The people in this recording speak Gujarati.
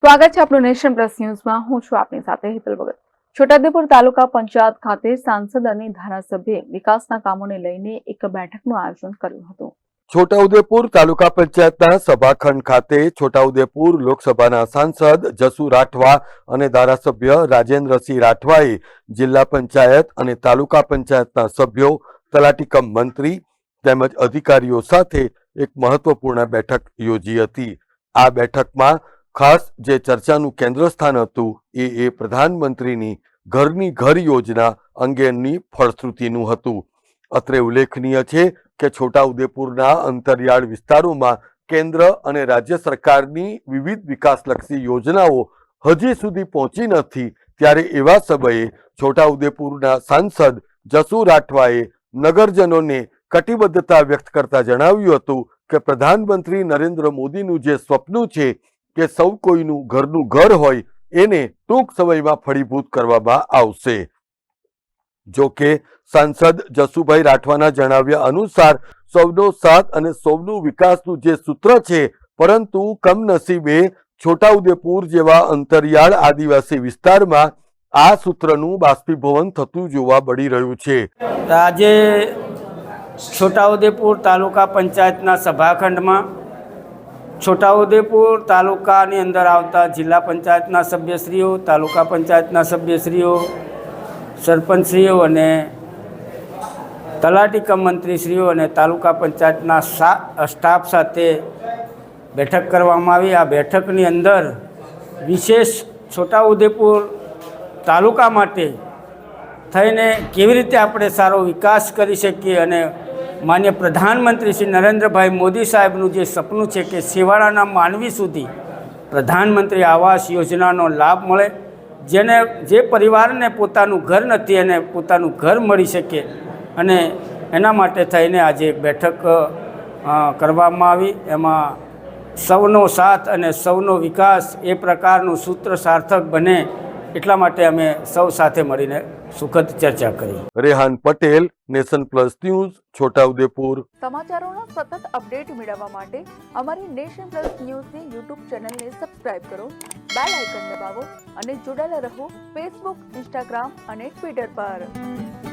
સ્વાગત છે આપણું નેશન પ્લસ ન્યૂઝમાં। હું છું આપની સાથે હિતલ ભગત। છોટાઉદેપુર તાલુકા પંચાયત ખાતે સાંસદ અને ધારાસભ્યે વિકાસના કામોને લઈને એક બેઠકનું આયોજન કર્યું હતું। છોટાઉદેપુર તાલુકા પંચાયતના સભાખંડ ખાતે છોટાઉદેપુર લોકસભાના સાંસદ જસુ રાઠવા અને ધારાસભ્ય રાજેન્દ્રસિંહ રાઠવાએ જિલ્લા પંચાયત અને તાલુકા પંચાયતના સભ્યો, તલાટી કમ મંત્રી તેમજ અધિકારીઓ સાથે એક મહત્વપૂર્ણ બેઠક યોજી હતી। આ બેઠકમાં ખાસ જે ચર્ચાનું કેન્દ્ર સ્થાન હતું એ પ્રધાનમંત્રીની ઘરની ઘર યોજના અંગેની ફળશ્રુતિનું હતું। અત્રે ઉલ્લેખનીય છે કે છોટાઉદેપુરના અંતરિયાળ વિસ્તારોમાં કેન્દ્ર અને રાજ્ય સરકારની વિવિધ વિકાસલક્ષી યોજનાઓ હજી સુધી પહોંચી નથી, ત્યારે એવા સમયે છોટાઉદેપુરના સાંસદ જસુ રાઠવાએ નગરજનોને કટિબદ્ધતા વ્યક્ત કરતા જણાવ્યું હતું કે પ્રધાનમંત્રી નરેન્દ્ર મોદીનું જે સ્વપ્ન છે કે સૌ કોઈનું ઘરનું ઘર હોય એને ટૂંક સમયમાં ફળીભૂત કરવામાં આવશે। જો કે સાંસદ જસુભાઈ રાઠવાના જણાવ્યા અનુસાર સૌનો સાથ અને સૌનો વિકાસનું જે સૂત્ર છે, પરંતુ કમનસીબે છોટાઉદેપુર જેવા અંતરિયાળ આદિવાસી વિસ્તારમાં આ સૂત્રનું બાષ્પીભવન થતું જોવા મળી રહ્યું છે। આજે છોટાઉદેપુર તાલુકા પંચાયતના સભાખંડમાં છોટાઉદેપુર તાલુકાની અંદર આવતા જિલ્લા પંચાયતના સભ્યશ્રીઓ, તાલુકા પંચાયતના સભ્યશ્રીઓ, સરપંચશ્રીઓ અને તલાટી કમ મંત્રીશ્રીઓ અને તાલુકા પંચાયતના સ્ટાફ સાથે બેઠક કરવામાં આવી। આ બેઠકની અંદર વિશેષ છોટાઉદેપુર તાલુકા માટે થઈને કેવી રીતે આપણે સારો વિકાસ કરી શકીએ અને માન્ય પ્રધાનમંત્રી શ્રી નરેન્દ્રભાઈ મોદી સાહેબનું જે સપનું છે કે છેવાડાના માનવી સુધી પ્રધાનમંત્રી આવાસ યોજનાનો લાભ મળે, જે પરિવારને પોતાનું ઘર નથી એને પોતાનું ઘર મળી શકે, અને એના માટે થઈને આજે એક બેઠક કરવામાં આવી। એમાં સૌનો સાથ અને સૌનો વિકાસ એ પ્રકારનું સૂત્ર સાર્થક બને એટલા માટે અમે સૌ સાથે મળીને સુખદ ચર્ચા કરી। Rehan Patel, nation plus news, Chhotaudepur. સમાચારોના સતત અપડેટ મેળવવા માટે અમારી નેશન પ્લસ ન્યૂઝની યુટ્યુબ ચેનલને સબસ્ક્રાઇબ કરો, બેલ આઇકન દબાવો અને જોડાયેલા રહો ફેસબુક, ઇન્સ્ટાગ્રામ અને ટ્વિટર પર।